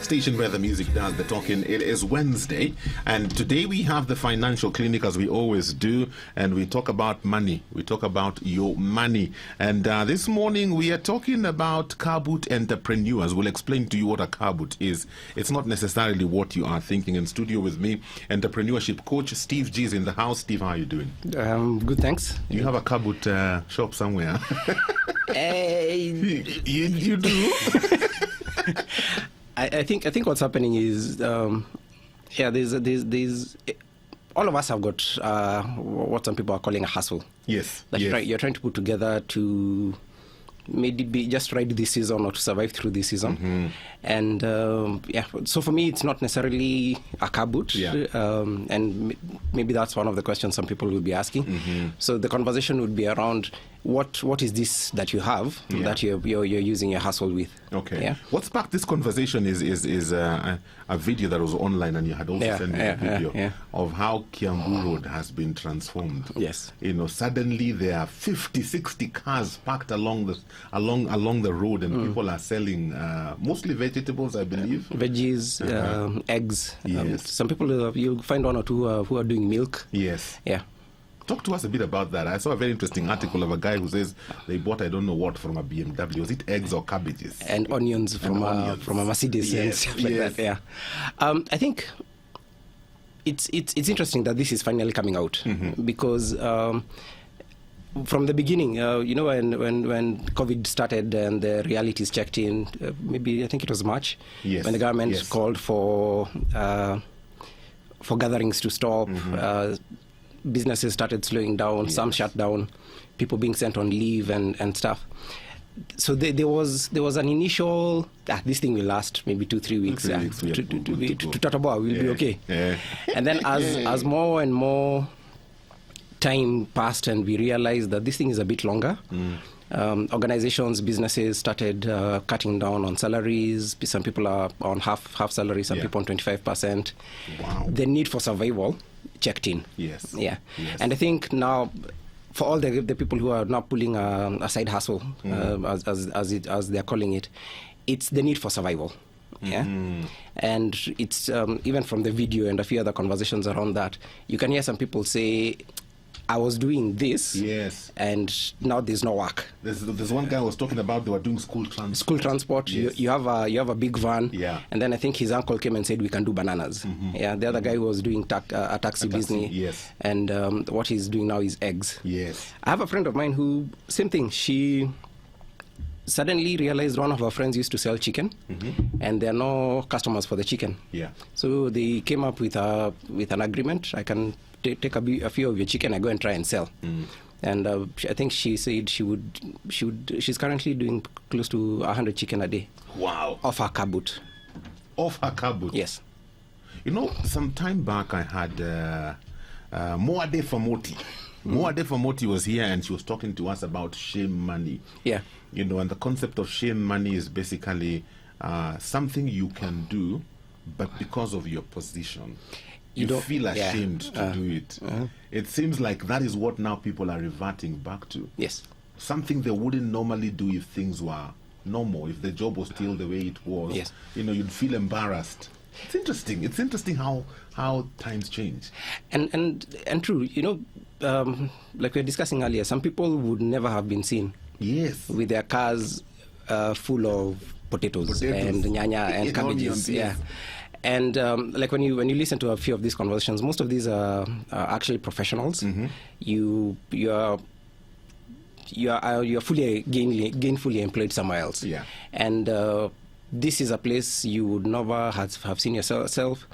station where the music does the talking. It is Wednesday, and today we have the financial clinic as we always do, and we talk about money. We talk about your money. And this morning we are talking about car boot entrepreneurs. We'll explain to you what a car boot is. It's not necessarily what you are thinking. In studio with me, entrepreneurship coach Steve G is in the house. Steve, how are you doing? Good, thanks. You have a car boot shop somewhere? You do? I think what's happening is, there's all of us have got what some people are calling a hustle. Yes. That you're trying to put together to maybe just ride this season or to survive through this season. Mm-hmm. And so for me, it's not necessarily a car boot. Yeah. And maybe that's one of the questions some people will be asking. Mm-hmm. So the conversation would be around what is this that you have that you're using your hustle with. Okay. Yeah? What sparked this conversation is a video that was online, and you had also sent me a video of how Kiambu Road has been transformed. Yes. You know, suddenly there are 50, 60 cars parked along the road, and people are selling mostly vegetables, I believe. Veggies, eggs. Yes. Some people, you'll find one or two who are doing milk. Yes. Yeah. Talk to us a bit about that. I saw a very interesting article of a guy who says they bought I don't know what from a BMW. Was it eggs or cabbages? And onions from a Mercedes and stuff like that. Yeah. I think it's interesting that this is finally coming out because from the beginning, when COVID started and the realities checked in, maybe I think it was March, when the government called for gatherings to stop. Businesses started slowing down, some shut down, people being sent on leave and stuff. So there was an initial, this thing will last maybe 2-3 weeks. To Tataboa, we'll be okay. Yeah. And then as more and more time passed and we realized that this thing is a bit longer, organizations, businesses started cutting down on salaries. Some people are on half salary, some people on 25%. Wow. The need for survival checked in. Yes. Yeah. Yes. And I think now, for all the people who are now pulling a side hustle, as they're calling it, it's the need for survival. Yeah. And it's even from the video and a few other conversations around that, you can hear some people say, I was doing this, and now there's no work. There's one guy who was talking about they were doing school transport. School transport. Yes. You have a big van, and then I think his uncle came and said we can do bananas. Yeah, the other guy was doing a taxi business, and what he's doing now is eggs. Yes, I have a friend of mine who same thing. She suddenly realized one of her friends used to sell chicken, and there are no customers for the chicken. Yeah, so they came up with an agreement. I can take a few of your chicken, I go and try and sell. And I think she said she's currently doing close to 100 chicken a day. Wow. Off her car boot. Off her car boot? Yes. You know, some time back I had Moade Famoti. Moade Famoti was here and she was talking to us about shame money. Yeah. You know, and the concept of shame money is basically something you can do, but because of your position, you feel ashamed to do it. It seems like that is what now people are reverting back to. Yes. Something they wouldn't normally do if things were normal, if the job was still the way it was. Yes. You know, you'd feel embarrassed. It's interesting. It's interesting how times change. And true, you know, like we were discussing earlier, some people would never have been seen. Yes. With their cars full of potatoes and nyanya and cabbages. Yeah. And like when you listen to a few of these conversations, most of these are actually professionals. You're fully gainfully employed somewhere else. Yeah. And this is a place you would never have seen yourself.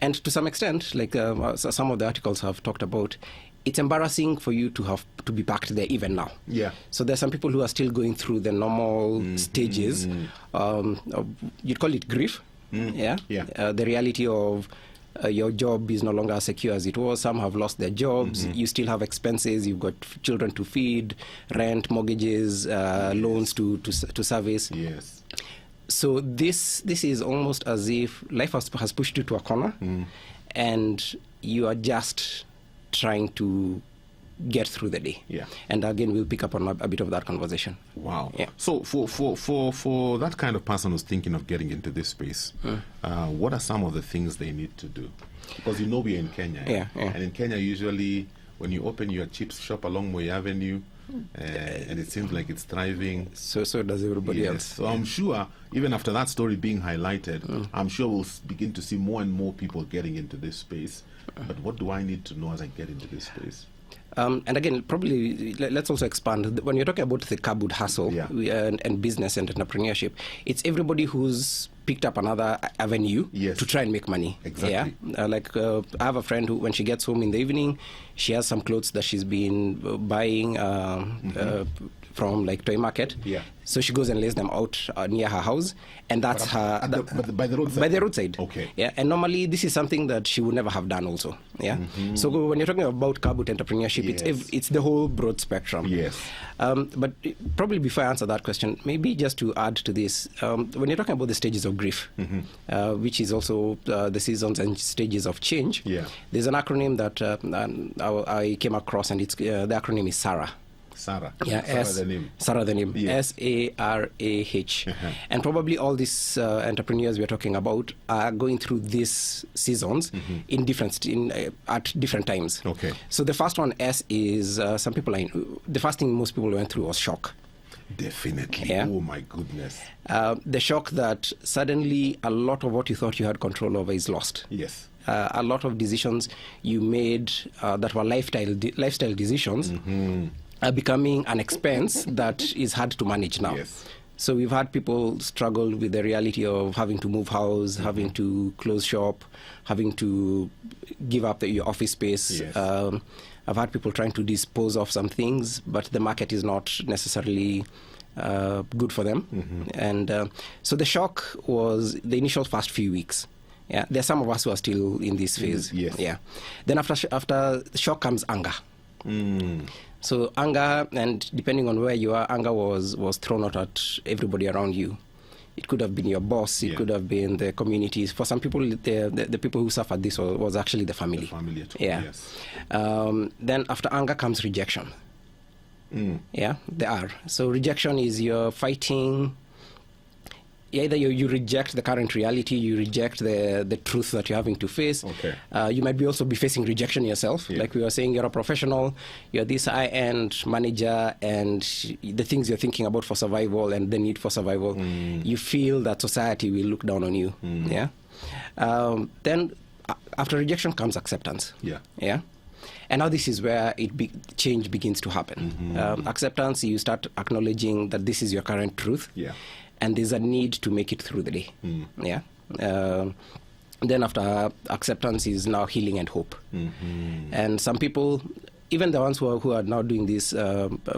And to some extent, like some of the articles have talked about, it's embarrassing for you to be parked there even now. Yeah. So there's some people who are still going through the normal stages. You'd call it grief. The reality of your job is no longer as secure as it was. Some have lost their jobs. You still have expenses. You've got children to feed, rent, mortgages, loans to service. Yes. So this is almost as if life has pushed you to a corner, and you are just trying to get through the day. Yeah. And again, we'll pick up on a bit of that conversation. Wow. Yeah. So for that kind of person who's thinking of getting into this space, what are some of the things they need to do? Because we're in Kenya. Yeah. And in Kenya, usually when you open your chips shop along Moi Avenue, and it seems like it's thriving. So does everybody Yes. else. So I'm sure, even after that story being highlighted, I'm sure we'll begin to see more and more people getting into this space. But what do I need to know as I get into this space? And again, probably let's also expand. When you're talking about the Kabud hustle and business and entrepreneurship, it's everybody who's picked up another avenue to try and make money. Exactly. Yeah. I have a friend who, when she gets home in the evening, she has some clothes that she's been buying from like Toy Market. Yeah. So she goes and lays them out near her house, and that's by the roadside. By the roadside. Okay. Yeah. And normally this is something that she would never have done also. Yeah. So when you're talking about Kabut entrepreneurship, it's the whole broad spectrum. Yes. But probably before I answer that question, maybe just to add to this, when you're talking about the stages of grief, which is also the seasons and stages of change, there's an acronym that I came across, and the acronym is SARAH. Sarah. Yeah, Sarah the name. Yeah. SARAH. And probably all these entrepreneurs we're talking about are going through these seasons at different times. Okay. So the first one, S, is the first thing most people went through was shock. Definitely. Yeah. Oh my goodness. The shock that suddenly a lot of what you thought you had control over is lost. Yes. A lot of decisions you made that were lifestyle decisions are becoming an expense that is hard to manage now. Yes. So we've had people struggle with the reality of having to move house, having to close shop, having to give up your office space. Yes. I've had people trying to dispose of some things, but the market is not necessarily good for them. And so the shock was the initial first few weeks. Yeah, there's some of us who are still in this phase. Yes. Yeah. Then after shock comes anger. So anger, and depending on where you are, anger was thrown out at everybody around you. It could have been your boss. It could have been the communities. For some people, the people who suffered this was actually the family. The family at all, yeah. Yes. Then after anger comes rejection. Yeah, the R. So rejection is you're fighting. Either you reject the current reality, you reject the truth that you're having to face. Okay. You might also be facing rejection yourself. Like we were saying, you're a professional, you're this high-end manager, and the things you're thinking about for survival and the need for survival, you feel that society will look down on you. Yeah. Then after rejection comes acceptance. Yeah. Yeah. And now this is where change begins to happen. Acceptance, you start acknowledging that this is your current truth. Yeah. And there's a need to make it through the day. Yeah. Then after acceptance is now healing and hope. And some people, even the ones who are now doing these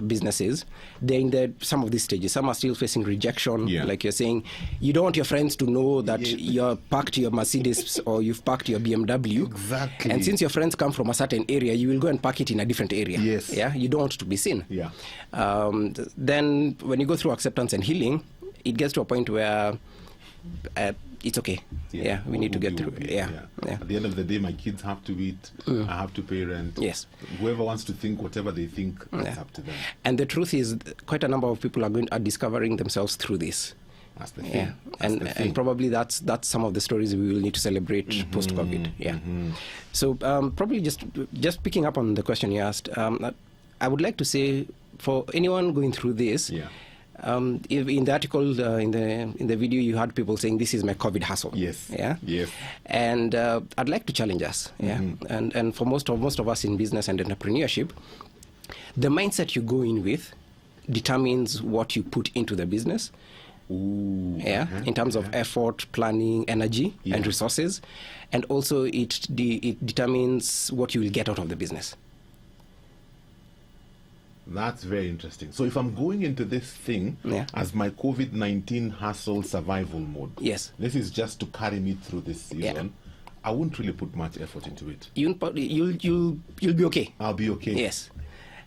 businesses, they're in some of these stages. Some are still facing rejection. Like you're saying, you don't want your friends to know that you're parked your Mercedes or you've parked your BMW. Exactly. And since your friends come from a certain area, you will go and park it in a different area. Yes. Yeah. You don't want to be seen. Yeah. Then when you go through acceptance and healing, it gets to a point where it's okay. Yeah, we need to get through it. Yeah. At the end of the day, my kids have to eat. I have to pay rent. Yes. Whoever wants to think whatever they think, it's up to them. And the truth is, quite a number of people are discovering themselves through this. That's the thing. Yeah. And probably that's some of the stories we will need to celebrate post-COVID. Yeah. So probably just picking up on the question you asked, I would like to say for anyone going through this. In the article, in the video, you had people saying, this is my COVID hustle. Yes. Yeah. Yes. And I'd like to challenge us. Yeah. And for most of us in business and entrepreneurship, the mindset you go in with determines what you put into the business. In terms of effort, planning, energy, and resources. And also it determines what you will get out of the business. That's very interesting. So if I'm going into this thing as my COVID-19 hustle survival mode, this is just to carry me through this season, I won't really put much effort into it. You'll be okay. I'll be okay. Yes.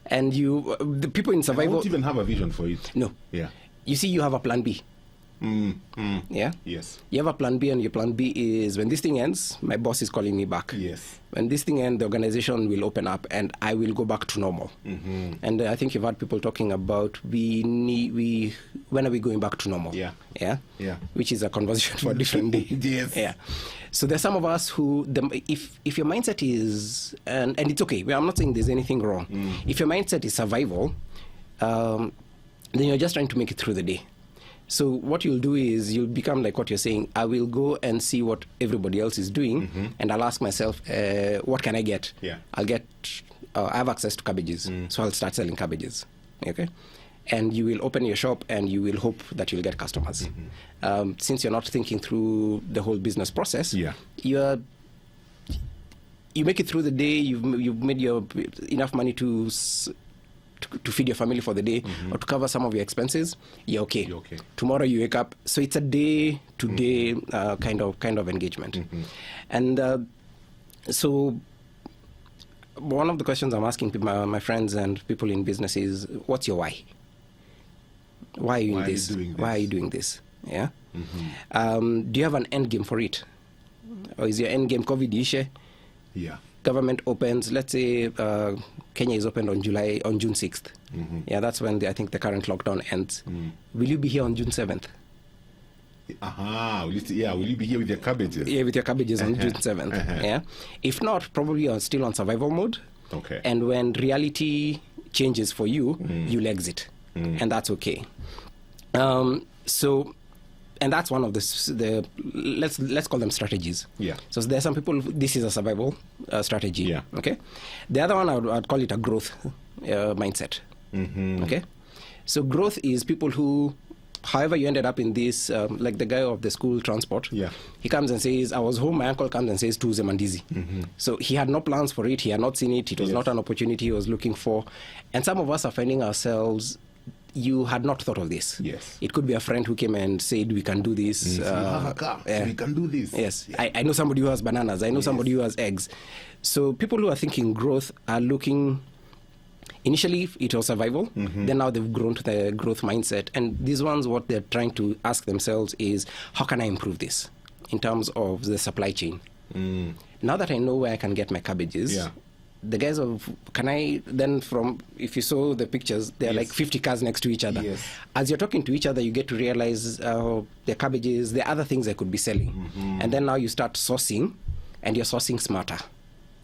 And the people in survival... I won't even have a vision for it. No. Yeah. You see, you have a plan B. Yeah. Yes. You have a plan B, and your plan B is when this thing ends, my boss is calling me back. Yes. When this thing ends, the organization will open up, and I will go back to normal. And I think you've had people talking about when are we going back to normal? Yeah. Yeah. Yeah. Which is a conversation for a different day. Yes. Yeah. So there's some of us who, if your mindset is, and it's okay. I'm not saying there's anything wrong. If your mindset is survival, then you're just trying to make it through the day. So what you'll do is you'll become like what you're saying. I will go and see what everybody else is doing, and I'll ask myself, what can I get? Yeah. I'll get. I have access to cabbages, so I'll start selling cabbages. Okay. And you will open your shop, and you will hope that you'll get customers. Since you're not thinking through the whole business process, Yeah. you make it through the day. You've made your enough money to feed your family for the day, or to cover some of your expenses. You're okay. You're okay. Tomorrow you wake up, so it's a day-to-day kind of engagement. And so one of the questions I'm asking my friends and people in business is, what's your why? Why are you doing this? Why are you doing this? Yeah. Do you have an end game for it, or is your end game COVID issue? Yeah. Government opens, let's say Kenya is opened on June 6th. Yeah, that's when I think the current lockdown ends. Will you be here on June 7th? Will you be here with your cabbages? Yeah, with your cabbages on June 7th. Yeah. If not, probably you're still on survival mode. Okay. And when reality changes for you, you'll exit. And that's okay. And that's one of the let's call them strategies. Yeah. So there are some people, this is a survival strategy. Yeah. Okay. The other one, I'd call it a growth mindset. Okay. So growth is people who, however you ended up in this, like the guy of the school transport. Yeah. He comes and says, I was home, my uncle comes and says, tuuze mandizi. So he had no plans for it. He had not seen it. It was not an opportunity he was looking for. And some of us are finding ourselves, you had not thought of this. Yes. It could be a friend who came and said, we can do this. So you have a car, so we can do this. Yes. Yeah. I know somebody who has bananas. I know somebody who has eggs. So people who are thinking growth are looking, initially it was survival, then now they've grown to the growth mindset. And these ones, what they're trying to ask themselves is, how can I improve this in terms of the supply chain? Now that I know where I can get my cabbages, the guys if you saw the pictures, there are like 50 cars next to each other. Yes. As you're talking to each other, you get to realize the cabbages, the other things I could be selling. And then now you start sourcing, and you're sourcing smarter.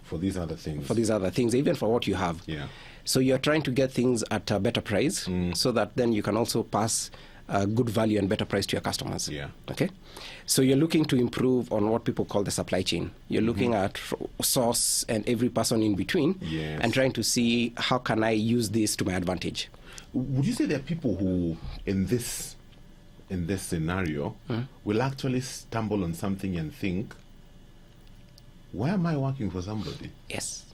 For these other things. Even for what you have. Yeah. So you're trying to get things at a better price, so that then you can also pass good value and better price to your customers. Yeah. Okay. So you're looking to improve on what people call the supply chain. You're looking at source and every person in between, and trying to see, how can I use this to my advantage. Would you say there are people who, in this scenario, will actually stumble on something and think, why am I working for somebody? Yes.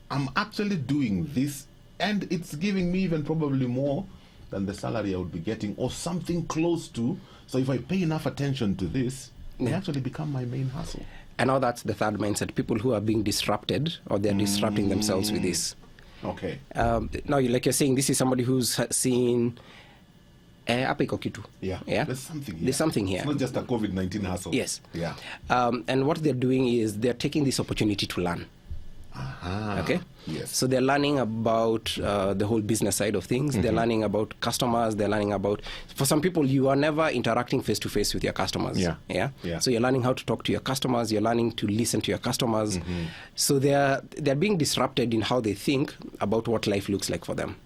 I'm actually doing this, and it's giving me even probably more than the salary I would be getting, or something close to. So if I pay enough attention to this, they actually become my main hustle. And now that's the third mindset, people who are being disrupted, or they're disrupting themselves with this. Okay. Now, like you're saying, this is somebody who's seen hapa iko kitu. Yeah. There's something here. There's something here. It's not just a COVID-19 hustle. Yes. Yeah. And what they're doing is they're taking this opportunity to learn. Okay. Yes. So they're learning about the whole business side of things. They're learning about customers. They're learning about, for some people, you are never interacting face to face with your customers. Yeah. So you're learning how to talk to your customers. You're learning to listen to your customers. So they're being disrupted in how they think about what life looks like for them.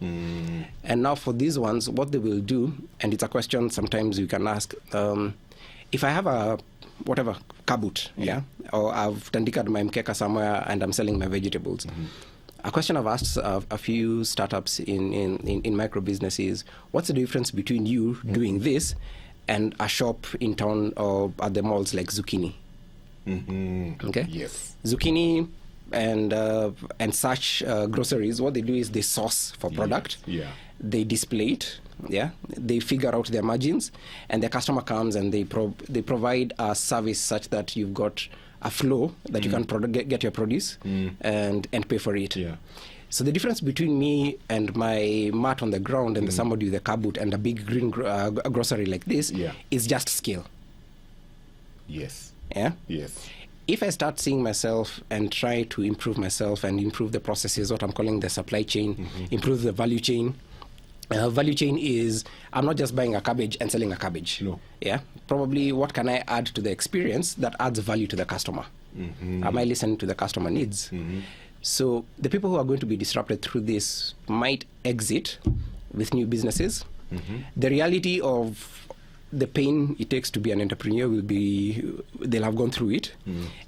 And now for these ones, what they will do, and it's a question sometimes you can ask, if I have a whatever kabut, or I've tandikad my mkeka somewhere and I'm selling my vegetables. A question I've asked a few startups in micro business is, what's the difference between you doing this and a shop in town or at the malls like Zucchini? Okay. Yes. Zucchini and such groceries, what they do is they source for product. Yeah. They display it. Yeah, they figure out their margins, and the customer comes and they provide a service such that you've got a flow that you can get your produce and pay for it. Yeah. So the difference between me and my mat on the ground and somebody with a car boot and a big green grocery like this is just scale. Yes. Yeah? Yes. If I start seeing myself and try to improve myself and improve the processes, what I'm calling the supply chain, improve the value chain. Value chain is, I'm not just buying a cabbage and selling a cabbage. No. Yeah. Probably what can I add to the experience that adds value to the customer? Am I listening to the customer needs? So the people who are going to be disrupted through this might exit with new businesses. The reality of the pain it takes to be an entrepreneur will be, they'll have gone through it,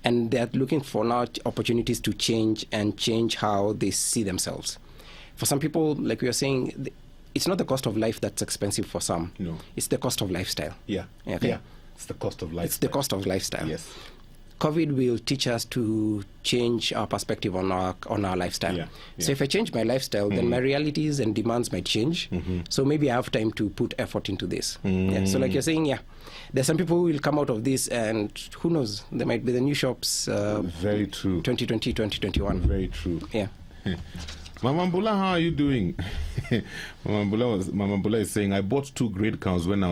and they're looking for now opportunities to change how they see themselves. For some people, like we were saying, it's not the cost of life that's expensive for some. No. It's the cost of lifestyle. Yeah. Okay? Yeah. It's the cost of lifestyle. It's the cost of lifestyle. Yes. COVID will teach us to change our perspective on our lifestyle. Yeah. So if I change my lifestyle, then my realities and demands might change. So maybe I have time to put effort into this. Yeah. So like you're saying, there's some people who will come out of this, and who knows, there might be the new shops. Very true. 2020, 2021. Very true. Yeah. Mama Mbula, how are you doing? Mama Mbula is saying, I bought 2 grade cows when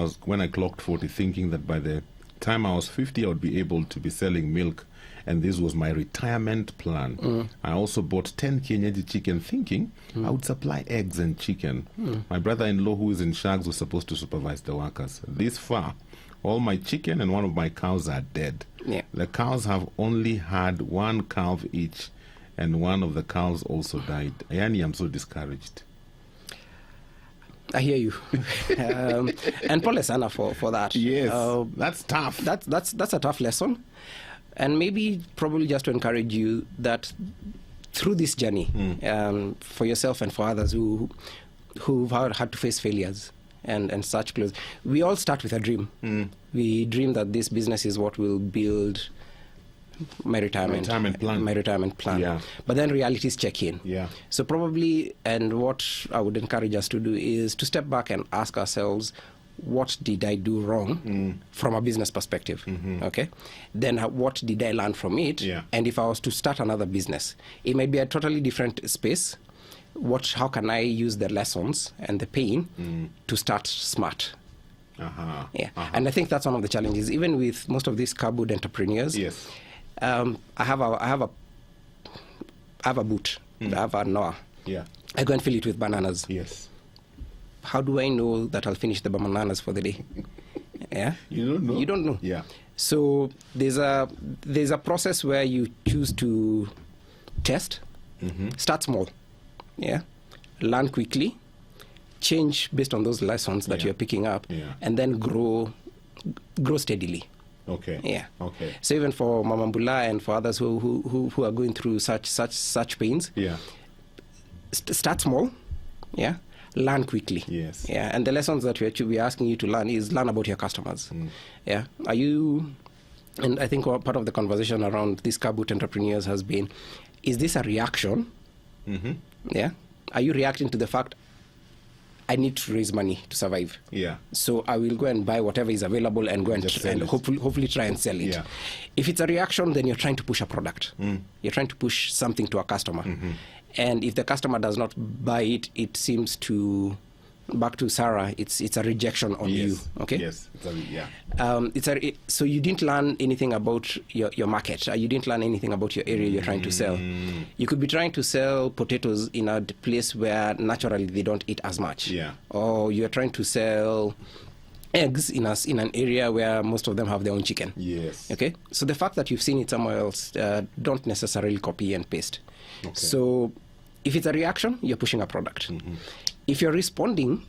I clocked 40, thinking that by the time I was 50, I would be able to be selling milk, and this was my retirement plan. I also bought 10 kienyeji chicken, thinking I would supply eggs and chicken. My brother-in-law, who is in Shags, was supposed to supervise the workers. This far, all my chicken and one of my cows are dead. Yeah. The cows have only had 1 calf each, and one of the cows also died. Yani, I'm so discouraged. I hear you. And Paul Sana for that. Yes, that's tough. That's a tough lesson. And maybe probably just to encourage you that through this journey, for yourself and for others who've had to face failures and such close, we all start with a dream. We dream that this business is what will build my retirement plan. Yeah. But then realities check in. Yeah. So probably, and what I would encourage us to do is to step back and ask ourselves, what did I do wrong from a business perspective? Okay. Then what did I learn from it? Yeah. And if I was to start another business, it might be a totally different space. How can I use the lessons and the pain to start smart? And I think that's one of the challenges, even with most of these cardboard entrepreneurs. Yes. I have a boot. I have a Noah. Yeah. I go and fill it with bananas. Yes. How do I know that I'll finish the bananas for the day? Yeah. You don't know. You don't know. Yeah. So there's a process where you choose to test. Start small. Yeah. Learn quickly. Change based on those lessons that you're picking up, and then grow steadily. Okay. Yeah. Okay. So even for Mama Mbula and for others who are going through such pains, start small, learn quickly. Yes. Yeah. And the lessons that we're asking you to learn is learn about your customers. Yeah. Are you? And I think part of the conversation around these car boot entrepreneurs has been, is this a reaction? Yeah. Are you reacting to the fact I need to raise money to survive? Yeah. So I will go and buy whatever is available and go and hopefully try and sell it. Yeah. If it's a reaction, then you're trying to push a product. You're trying to push something to a customer. And if the customer does not buy it, it seems to, back to Sarah, it's a rejection on you. Okay. Yes. So you didn't learn anything about your market. You didn't learn anything about your area you're trying to sell. You could be trying to sell potatoes in a place where naturally they don't eat as much. Yeah. Or you're trying to sell eggs in an area where most of them have their own chicken. Yes. Okay. So the fact that you've seen it somewhere else, don't necessarily copy and paste. Okay. So if it's a reaction, you're pushing a product. If you're responding,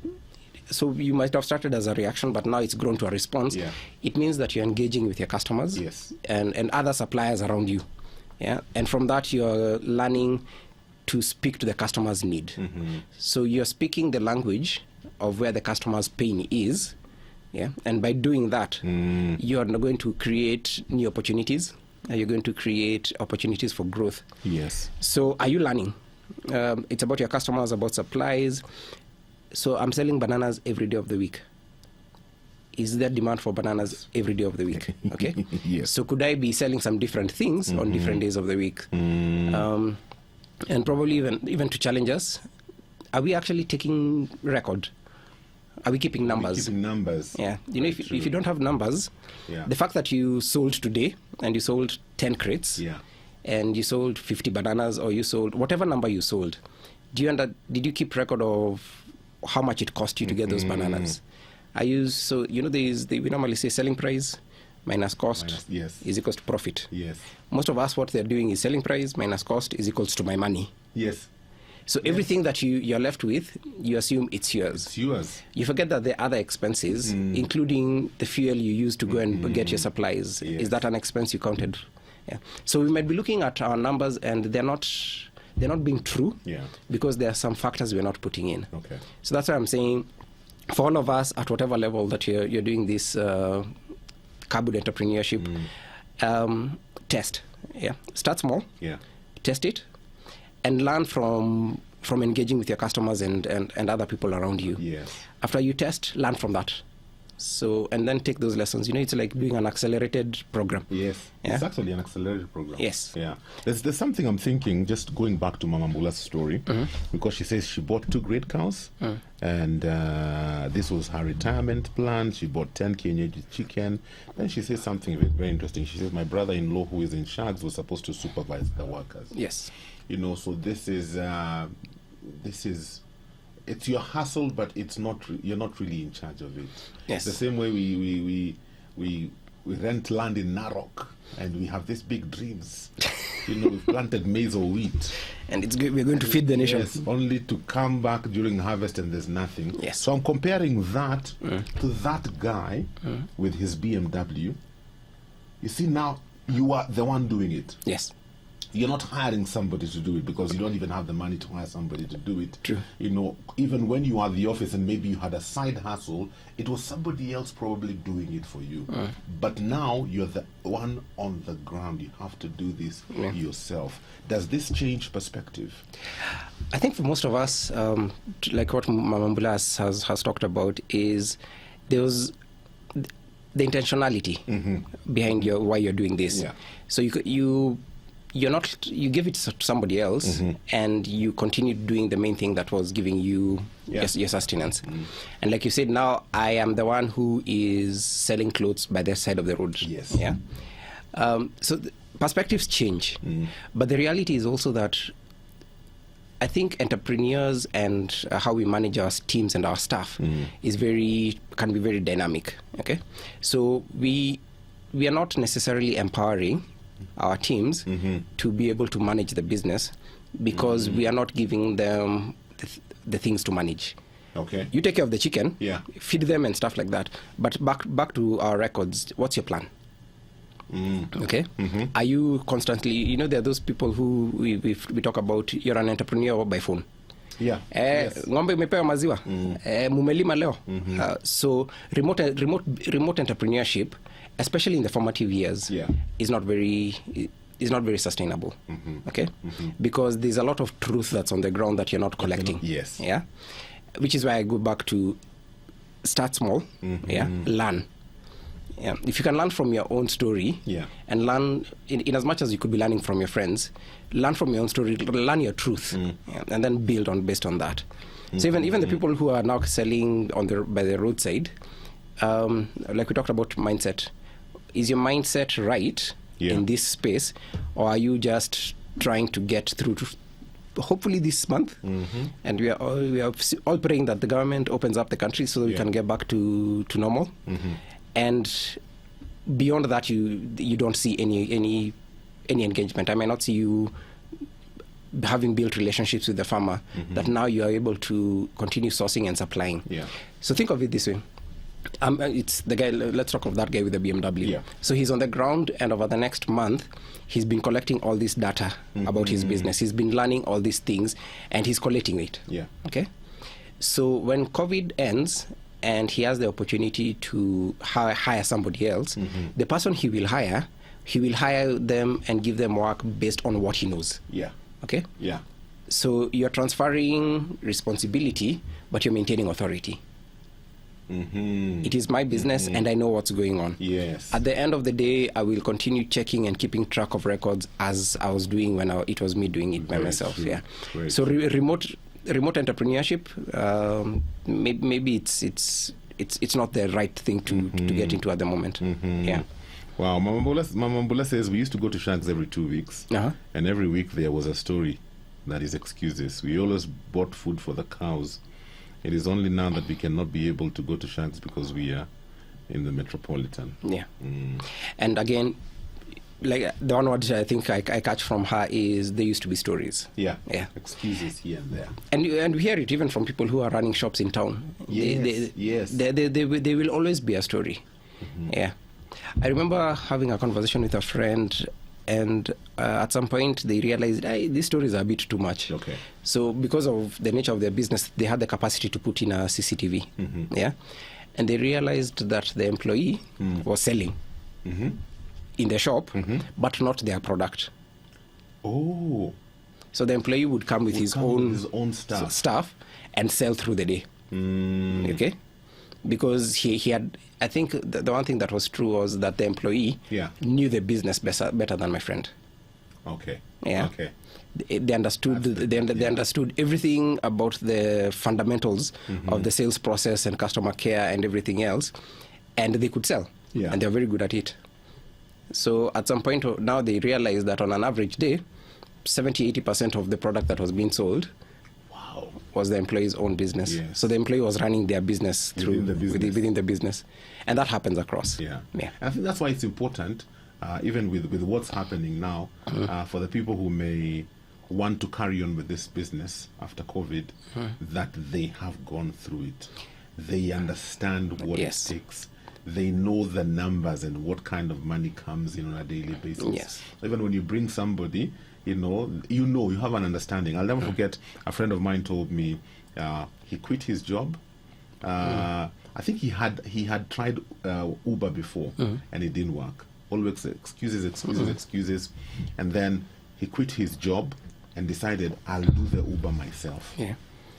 so you might have started as a reaction, but now it's grown to a response. Yeah. It means that you're engaging with your customers and other suppliers around you. Yeah. And from that, you're learning to speak to the customer's need. So you're speaking the language of where the customer's pain is. Yeah. And by doing that, you're going to create new opportunities. You're going to create opportunities for growth. Yes. So are you learning? It's about your customers, about supplies. So I'm selling bananas every day of the week. Is there demand for bananas every day of the week? Okay. Yes. So could I be selling some different things on different days of the week? and probably even to challenge us, are we actually taking record? Are we keeping numbers? Keeping numbers. Yeah. If you don't have numbers, Yeah. the fact that you sold today and you sold 10 crates, Yeah. and you sold 50 bananas, or you sold whatever number you sold, did you keep record of how much it cost you to get those bananas? We normally say selling price minus cost Yes. is equals to profit. Yes. Most of us, what they're doing is selling price minus cost is equals to my money. Yes. So everything that you're left with, you assume it's yours. It's yours. You forget that there are other expenses, including the fuel you use to go and get your supplies. Yes. Is that an expense you counted? Yeah. So we might be looking at our numbers, and they're not being true, Yeah. because there are some factors we're not putting in. Okay. So that's why I'm saying, for all of us at whatever level that you're doing this carbon entrepreneurship, test. Yeah. Start small. Yeah. Test it, and learn from engaging with your customers and other people around you. Yes. After you test, learn from that. So, and then take those lessons. It's like doing an accelerated program. Yes. Yeah. It's actually an accelerated program. Yes. Yeah. There's something I'm thinking, just going back to Mama Mbula's story, because she says she bought 2 great cows, and this was her retirement plan. She bought 10 kienyeji chicken. Then she says something very interesting. She says, my brother-in-law, who is in Shags, was supposed to supervise the workers. Yes. So this is it's your hustle, but it's not. You're not really in charge of it. Yes. The same way we rent land in Narok, and we have these big dreams. We've planted maize or wheat, And we're going to feed the nation. yes, only to come back during harvest and there's nothing. Yes. So I'm comparing that to that guy with his BMW. You see, now you are the one doing it. Yes. You're not hiring somebody to do it, because you don't even have the money to hire somebody to do it. True. Even when you are at the office and maybe you had a side hustle, it was somebody else probably doing it for you. But now you're the one on the ground. You have to do this yourself. Does this change perspective? I think for most of us, like what Mama Mbula has talked about, is there was the intentionality behind why you're doing this. Yeah. So you give it to somebody else, and you continue doing the main thing that was giving you your sustenance. And like you said, now I am the one who is selling clothes by the side of the road. Yes. Yeah. So perspectives change, but the reality is also that I think entrepreneurs and how we manage our teams and our staff can be very dynamic. Okay, so we are not necessarily empowering our teams to be able to manage the business, because we are not giving them the things to manage. Okay. You take care of the chicken, Yeah. feed them and stuff like that. But back to our records, what's your plan? Okay. Are you constantly, there are those people who we talk about, you're an entrepreneur by phone. Yeah. Yes. Ng'ombe imepewa maziwa, mumelima leo. So remote entrepreneurship, especially in the formative years, is not very sustainable. Okay, because there's a lot of truth that's on the ground that you're not collecting. Yes. Yeah, which is why I go back to start small. Yeah, learn. Yeah, if you can learn from your own story, and learn in as much as you could be learning from your friends, learn from your own story, learn your truth, and then build based on that. So even the people who are now selling by the roadside, like we talked about mindset, is your mindset right in this space, or are you just trying to get through to hopefully this month? And we are all praying that the government opens up the country so that we can get back to normal. And beyond that, you don't see any engagement. I may not see you having built relationships with the farmer that now you are able to continue sourcing and supplying. So think of it this way. It's the guy. Let's talk of that guy with the BMW. So he's on the ground, and over the next month, he's been collecting all this data about his business. He's been learning all these things, and he's collecting it. Okay. So when COVID ends, and he has the opportunity to hire somebody else, the person he will hire them and give them work based on what he knows. Okay. So you're transferring responsibility, but you're maintaining authority. It is my business, and I know what's going on. Yes. At the end of the day, I will continue checking and keeping track of records as I was doing when it was me doing it by myself. True. Yeah. Very So remote entrepreneurship, maybe it's not the right thing to get into at the moment. Yeah. Wow, Mama Mbula says we used to go to Shanks every 2 weeks, and every week there was a story that is excuses. We always bought food for the cows. It is only now that we cannot be able to go to Shanks because we are in the metropolitan. Yeah. And again, like the one word I think I catch from her is there used to be stories. Yeah. Yeah. Excuses here and there. And we hear it even from people who are running shops in town. Yes. They will always be a story. Yeah. I remember having a conversation with a friend, and at some point they realized these stories are a bit too much. Okay. So because of the nature of their business, they had the capacity to put in a CCTV. Yeah. And they realized that the employee was selling in the shop, but not their product. Oh. So the employee would come with his own stuff and sell through the day. Okay? Because he had, I think the one thing that was true was that the employee knew the business better than my friend. Okay. Yeah. Okay. They understood they understood everything about the fundamentals of the sales process and customer care and everything else, and they could sell. Yeah. And they're very good at it. So at some point now they realized that on an average day, 70-80% of the product that was being sold was the employee's own business. Yes. So the employee was running their business within the business. And that happens across. Yeah. And I think that's why it's important, even with what's happening now, for the people who may want to carry on with this business after COVID, that they have gone through it. They understand what it takes. They know the numbers and what kind of money comes in on a daily basis. Yes. Even when you bring somebody, you have an understanding. I'll never forget, a friend of mine told me he quit his job. I think he had tried Uber before, and it didn't work. Always excuses. And then he quit his job and decided, I'll do the Uber myself. Yeah.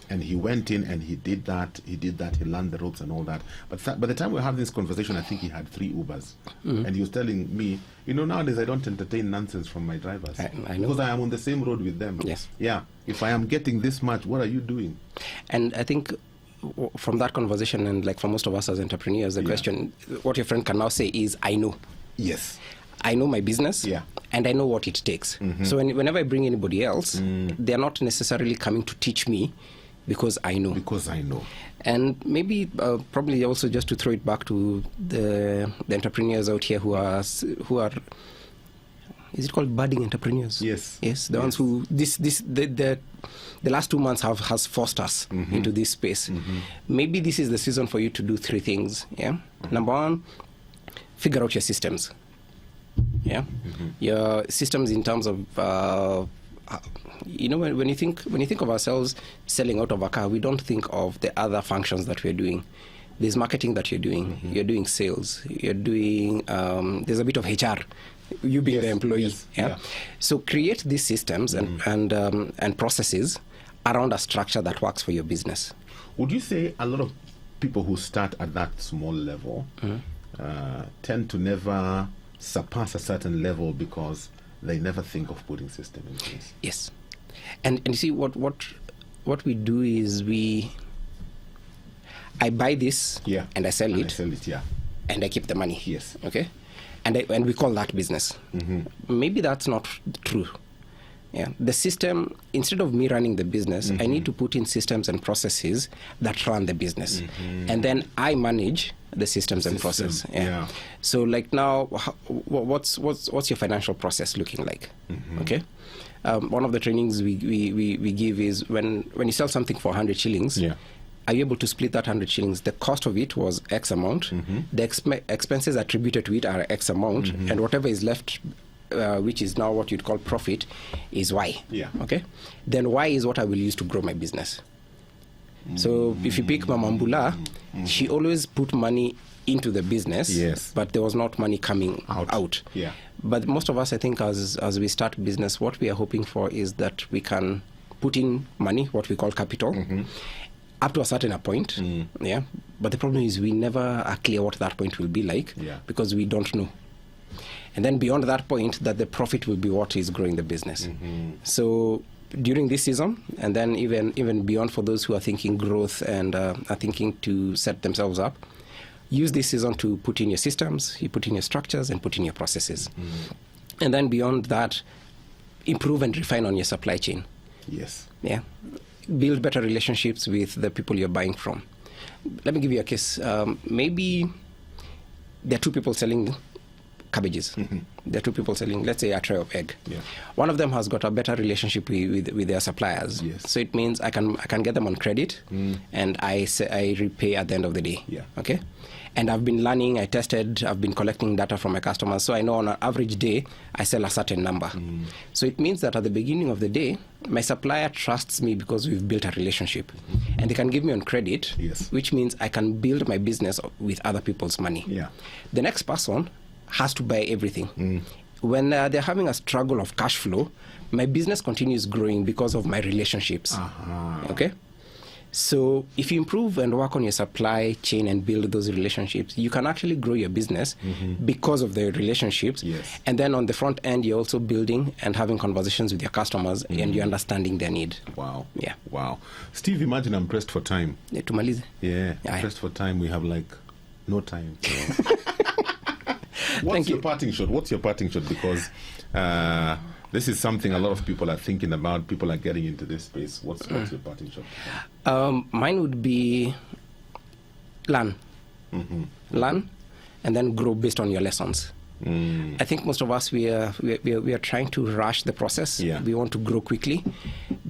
And he went in and he did that. He learned the ropes and all that. But by the time we were having this conversation, I think he had 3 Ubers. And he was telling me, nowadays I don't entertain nonsense from my drivers. I know. Because I am on the same road with them. Yes. Yeah. If I am getting this much, what are you doing? And I think from that conversation, and like for most of us as entrepreneurs, the question, what your friend can now say is, I know. Yes. I know my business, and I know what it takes. So whenever I bring anybody else, they're not necessarily coming to teach me, because I know. And maybe probably also just to throw it back to the entrepreneurs out here who are is it called budding entrepreneurs? Yes. The ones who the last 2 months has forced us into this space. Maybe this is the season for you to do 3 things. Number 1, figure out your systems. Your systems in terms of when you think of ourselves selling out of a car, we don't think of the other functions that we're doing. There's marketing that you're doing. You're doing sales. You're doing. There's a bit of HR. You being the employee. So create these systems and processes around a structure that works for your business. Would you say a lot of people who start at that small level tend to never surpass a certain level because they never think of putting system in place? Yes. And you see what we do is I buy this and I sell it. And I keep the money. Yes. Okay? And we call that business. Maybe that's not true. The system, instead of me running the business, I need to put in systems and processes that run the business. And then I manage the systems and process. So like now, what's your financial process looking like? Okay. One of the trainings we give is when you sell something for 100 shillings, are you able to split that 100 shillings? The cost of it was X amount. The expenses attributed to it are X amount, and whatever is left, which is now what you'd call profit, is Y. Okay. Then Y is what I will use to grow my business. So if you pick Mama Mbula, she always put money into the business, but there was not money coming out. But most of us, I think, as we start business, what we are hoping for is that we can put in money, what we call capital, up to a certain point. Yeah. But the problem is we never are clear what that point will be like because we don't know. And then beyond that point, that the profit will be what is growing the business. So during this season, and then even beyond for those who are thinking growth and are thinking to set themselves up, use this season to put in your systems, you put in your structures, and put in your processes. And then beyond that, improve and refine on your supply chain. Yes. Yeah. Build better relationships with the people you're buying from. Let me give you a case. Maybe there are two people selling cabbages. There are two people selling, let's say, a tray of egg. One of them has got a better relationship with their suppliers. So it means I can get them on credit, and I repay at the end of the day. Okay. And I've been learning, I've been collecting data from my customers, so I know on an average day, I sell a certain number. So it means that at the beginning of the day, my supplier trusts me because we've built a relationship. And they can give me on credit, which means I can build my business with other people's money. The next person has to buy everything. When they're having a struggle of cash flow, my business continues growing because of my relationships. Okay? So if you improve and work on your supply chain and build those relationships, you can actually grow your business because of the relationships. And then on the front end, you're also building and having conversations with your customers and you're understanding their need. Wow. Steve, imagine I'm pressed for time. Tumalize. Pressed for time. We have no time. What's your parting shot? Because this is something a lot of people are thinking about. People are getting into this space. What's your parting shot? Mine would be learn. Learn and then grow based on your lessons. I think most of us, we are trying to rush the process. We want to grow quickly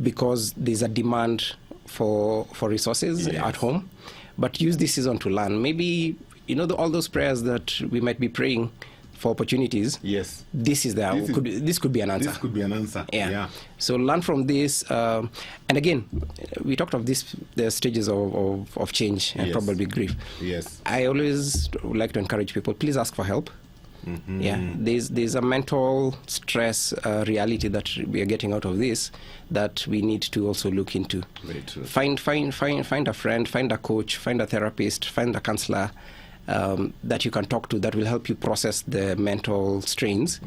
because there's a demand for resources at home. But use this season to learn. Maybe, all those prayers that we might be praying for opportunities. This could be an answer. This could be an answer. So learn from this. And again, we talked of the stages of change and probably grief. I always like to encourage people, please ask for help. There's a mental stress reality that we are getting out of this that we need to also look into. Very true. Find a friend, find a coach, find a therapist, find a counselor that you can talk to that will help you process the mental strains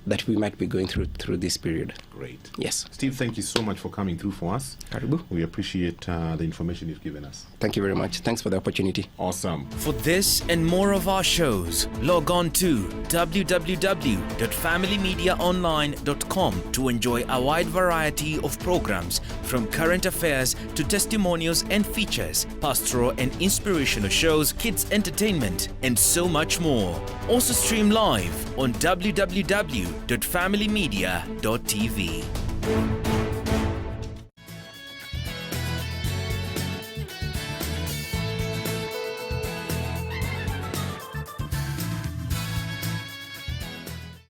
that we might be going through this period. Great. Yes. Steve, thank you so much for coming through for us. Karibu. We appreciate the information you've given us. Thank you very much. Thanks for the opportunity. Awesome. For this and more of our shows, log on to www.familymediaonline.com to enjoy a wide variety of programs from current affairs to testimonials and features, pastoral and inspirational shows, kids entertainment, and so much more. Also stream live on www.familymedia.tv.